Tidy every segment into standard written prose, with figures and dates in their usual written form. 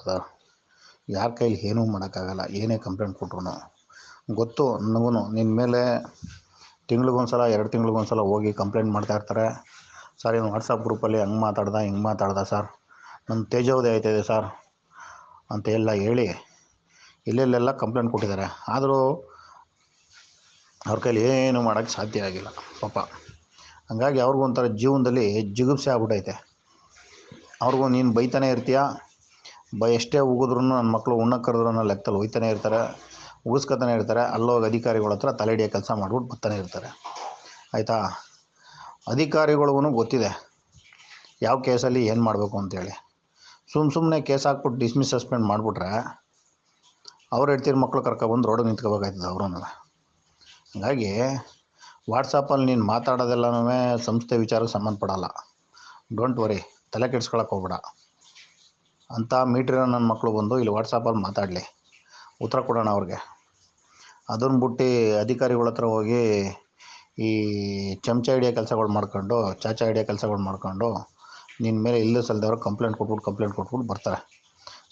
Brother. ಯಾರ ಕೈಲಿ ಏನೂ ಮಾಡೋಕ್ಕಾಗಲ್ಲ. ಏನೇ ಕಂಪ್ಲೇಂಟ್ ಕೊಟ್ರು ಗೊತ್ತು ನನಗೂ. ನಿನ್ನ ಮೇಲೆ ತಿಂಗ್ಳಿಗೊಂದ್ಸಲ 2 ತಿಂಗ್ಳಿಗೊಂದ್ಸಲ ಹೋಗಿ ಕಂಪ್ಲೇಂಟ್ ಮಾಡ್ತಾಯಿರ್ತಾರೆ. ಸರ್ ಇವ್ನು ವಾಟ್ಸಪ್ ಗ್ರೂಪಲ್ಲಿ ಹಂಗೆ ಮಾತಾಡ್ದ ಸರ್, ನಮ್ಮ ತೇಜೋವಧಿ ಆಯ್ತಾಯಿದೆ ಸರ್ ಅಂತ ಎಲ್ಲ ಹೇಳಿ ಎಲ್ಲೆಲ್ಲೆಲ್ಲ ಕಂಪ್ಲೇಂಟ್ ಕೊಟ್ಟಿದ್ದಾರೆ. ಆದರೂ ಅವ್ರ ಕೈಲಿ ಏನು ಮಾಡೋಕ್ಕೆ ಸಾಧ್ಯ ಆಗಿಲ್ಲ ಪಾಪ. ಹಂಗಾಗಿ ಅವ್ರಿಗೂ ಒಂಥರ ಜೀವನದಲ್ಲಿ ಜಿಗುಪ್ಸೆ ಆಗ್ಬಿಟ್ಟೈತೆ. ಅವ್ರಿಗೂ ನೀನು ಬೈತಾನೆ ಇರ್ತೀಯ, ಎಷ್ಟೇ ಉಗಿದ್ರೂ ನನ್ನ ಮಕ್ಕಳು ಉಣ್ಣಕ್ಕೆ ಕರೆದ್ರೂ ಅನ್ನೋ ಲೆಕ್ಕದಲ್ಲಿ ಹೋಯ್ತಾನೆ ಇರ್ತಾರೆ, ಉಗಿಸ್ಕೊತಾನೆ ಇರ್ತಾರೆ. ಅಲ್ಲೋಗಿ ಅಧಿಕಾರಿಗಳ ಹತ್ರ ತಲೆ ಹಿಡಿಯೋ ಕೆಲಸ ಮಾಡ್ಬಿಟ್ಟು ಬರ್ತಾನೆ ಇರ್ತಾರೆ. ಆಯಿತಾ? ಅಧಿಕಾರಿಗಳಿಗೂ ಗೊತ್ತಿದೆ ಯಾವ ಕೇಸಲ್ಲಿ ಏನು ಮಾಡಬೇಕು ಅಂತೇಳಿ. ಸುಮ್ಮನೆ ಕೇಸ್ ಹಾಕ್ಬಿಟ್ಟು ಡಿಸ್ಮಿಸ್ ಸಸ್ಪೆಂಡ್ ಮಾಡಿಬಿಟ್ರೆ ಅವ್ರು ಹೆಡ್ತಿರ ಮಕ್ಕಳು ಕರ್ಕೊಬಂದು ರೋಡಿಗೆ ನಿಂತ್ಕೋಬೇಕಾಯ್ತದೆ ಅವ್ರೂ. ಹಾಗಾಗಿ ವಾಟ್ಸಪ್ಪಲ್ಲಿ ನೀನು ಮಾತಾಡೋದೆಲ್ಲನೂ ಸಂಸ್ಥೆ ವಿಚಾರಕ್ಕೆ ಸಂಬಂಧಪಡಲ್ಲ. ಡೋಂಟ್ ವರಿ, ತಲೆ ಕೆಡ್ಸ್ಕೊಳಕ್ಕೆ ಹೋಗ್ಬೇಡ. ಅಂಥ ಮೀಟ್ರಿನ ನನ್ನ ಮಕ್ಕಳು ಬಂದು ಇಲ್ಲಿ ವಾಟ್ಸಪ್ಪಲ್ಲಿ ಮಾತಾಡಲಿ, ಉತ್ತರ ಕೊಡೋಣ ಅವ್ರಿಗೆ. ಅದನ್ನು ಬಿಟ್ಟು ಅಧಿಕಾರಿಗಳ ಹತ್ರ ಹೋಗಿ ಈ ಚಮಚ ಹಿಡಿಯೋ ಕೆಲಸಗಳು ಮಾಡ್ಕೊಂಡು, ಚಾಚಾ ಹಿಡಿಯೋ ಕೆಲಸಗಳು ಮಾಡ್ಕೊಂಡು ನಿನ್ನ ಮೇಲೆ ಇಲ್ಲೇ ಸಲ್ದವ್ರು ಕಂಪ್ಲೇಂಟ್ ಕೊಟ್ಬಿಟ್ಟು ಬರ್ತಾರೆ.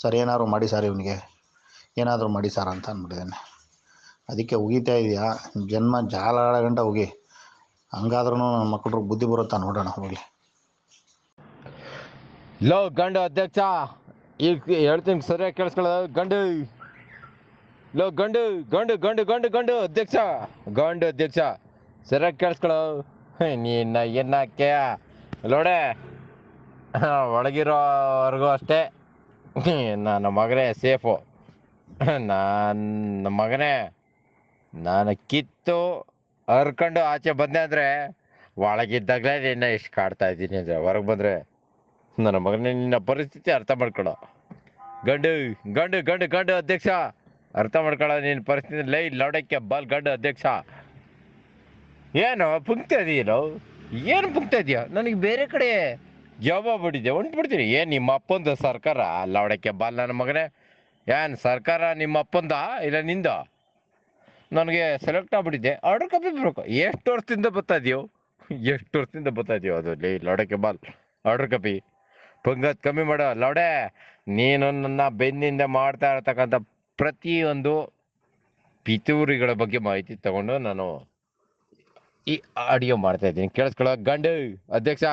ಸರ್ ಏನಾದ್ರು ಮಾಡಿ ಸರ್, ಇವನಿಗೆ ಏನಾದರೂ ಮಾಡಿ ಸರ್ ಅಂತ ಅಂದ್ಬಿಟ್ಟಿದ್ದಾನೆ. ಅದಕ್ಕೆ ಉಗಿತಾ ಇದೆಯಾ ಜನ್ಮ ಜಾಲಾಡ ಗಂಟ ಹೋಗಿ, ಹಂಗಾದ್ರೂ ನನ್ನ ಮಕ್ಕಳು ಬುದ್ಧಿ ಬರುತ್ತಾ ನೋಡೋಣ ಹೋಗಿ. ಲೋ ಗಂಡು ಅಧ್ಯಕ್ಷ, ಈಗ ಹೇಳ್ತೀನಿ ಸರಿಯಾಗಿ ಕೇಳಿಸ್ಕೊಳ್ಳೋದು. ಗಂಡು ಅಧ್ಯಕ್ಷ ಸರಿಯಾಗಿ ಕೇಳಿಸ್ಕೊಳ್ಳೋ. ನೀನು ಏನಕ್ಕೆ ಲೋಡೆ ಒಳಗಿರೋವರೆಗೂ ಅಷ್ಟೇ ನನ್ನ ಮಗನೇ ಸೇಫು. ನನ್ನ ಮಗನೇ ನಾನು ಕಿತ್ತು ಹರ್ಕೊಂಡು ಆಚೆ ಬಂದೆ ಅಂದರೆ ಒಳಗಿದ್ದಾಗಲೇ ನಿನ್ನ ಇಷ್ಟು ಕಾಡ್ತಾ ಇದ್ದೀನಿ ಅಂದರೆ ಹೊರಗೆ ಬಂದರೆ ನನ್ನ ಮಗನೇ ನಿನ್ನ ಪರಿಸ್ಥಿತಿ ಅರ್ಥ ಮಾಡ್ಕೊಳ್ಳೋ. ಗಂಡು ಅಧ್ಯಕ್ಷ ಅರ್ಥ ಮಾಡ್ಕೊಳ್ಳೋ ನಿನ್ನ ಪರಿಸ್ಥಿತಿ. ಲೈ ಲೌಡಕ್ಕೆ ಬಾಲ್ ಗಂಡು ಅಧ್ಯಕ್ಷ. ಏನು ಪುಂಕ್ತಾ ಇದೆಯಲ್ಲೋ, ಏನು ಪುಂಕ್ತಾ ಇದೆಯಾ? ನನಗೆ ಬೇರೆ ಕಡೆ ಜಾಬ್ ಆಗ್ಬಿಟ್ಟಿದ್ದೆ, ಹೊಂಟ್ಬಿಡ್ತೀನಿ. ಏನು ನಿಮ್ಮ ಅಪ್ಪಂದು ಸರ್ಕಾರ ಲೌಡಕ್ಕೆ ಬಾಲ್ ನನ್ನ ಮಗನೇ? ಏನು ಸರ್ಕಾರ ನಿಮ್ಮ ಅಪ್ಪಂದ ಇಲ್ಲ ನಿಂದ? ನನಗೆ ಸೆಲೆಕ್ಟ್ ಆಗ್ಬಿಟ್ಟಿದ್ದೆ, ಆರ್ಡರ್ ಕಾಪಿ ಬರಬೇಕು. ಎಷ್ಟು ವರ್ಷದಿಂದ ಬರ್ತಾ ಇದೆಯೋ ಅದು ಲೈ ಲೌಡಕ್ಕೆ ಬಾಲ್ ಆರ್ಡರ್ ಕಾಪಿ. ಪಂಗತ್ ಕಮ್ಮಿ ಮಾಡೋ ಲೌಡೆ. ನೀನು ನನ್ನ ಬೆನ್ನಿಂದ ಮಾಡ್ತಾ ಇರತಕ್ಕಂಥ ಪ್ರತಿಯೊಂದು ಪಿತೂರಿಗಳ ಬಗ್ಗೆ ಮಾಹಿತಿ ತಗೊಂಡು ನಾನು ಈ ಆಡಿಯೋ ಮಾಡ್ತಾ ಇದ್ದೀನಿ, ಕೇಳಿಸ್ಕೊಳ್ಳೋ. ಗಂಡು ಅಧ್ಯಕ್ಷ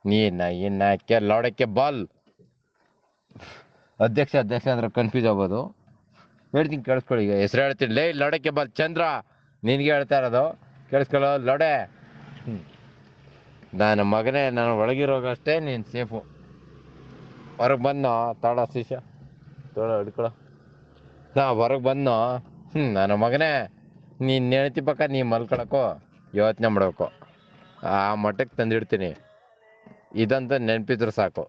ನೀನಕ್ಕೆ ಲೌಡಕ್ಕೆ ಬಾಲ್ ಅಧ್ಯಕ್ಷ ಅಂದ್ರೆ ಕನ್ಫ್ಯೂಸ್ ಆಗ್ಬೋದು. ಹೇಳ್ತೀನಿ ಕೇಳಿಸ್ಕೊಳ್ಳಿ, ಈಗ ಹೆಸರು ಹೇಳ್ತೀನಿ. ಲೈ ಲೌಡಕ್ಕೆ ಬಾಲ್ ಚಂದ್ರ, ನಿನಗೆ ಹೇಳ್ತಾ ಇರೋದು ಕೇಳಿಸ್ಕೊಳ್ಳೋ ಲೌಡೆ. ನನ್ನ ಮಗನೇ, ನಾನು ಒಳಗಿರೋಗಷ್ಟೇ ನೀನು ಸೇಫು. ಹೊರಗೆ ಬಂದು ತಾಡ ಶಿಷ್ಯ ಹಿಡ್ಕೊಳ. ನಾ ಹೊರಗೆ ಬಂದು ನನ್ನ ಮಗನೇ ನೀನು ನೆನತಿ ಪಕ್ಕ ನೀ ಮಲ್ಕೊಳಕ್ಕೋ ಯೋಚನೆ ಮಾಡ್ಬೇಕು. ಆ ಮಟ್ಟಕ್ಕೆ ತಂದಿಡ್ತೀನಿ. ಇದಂತ ನೆನಪಿದ್ರು ಸಾಕು.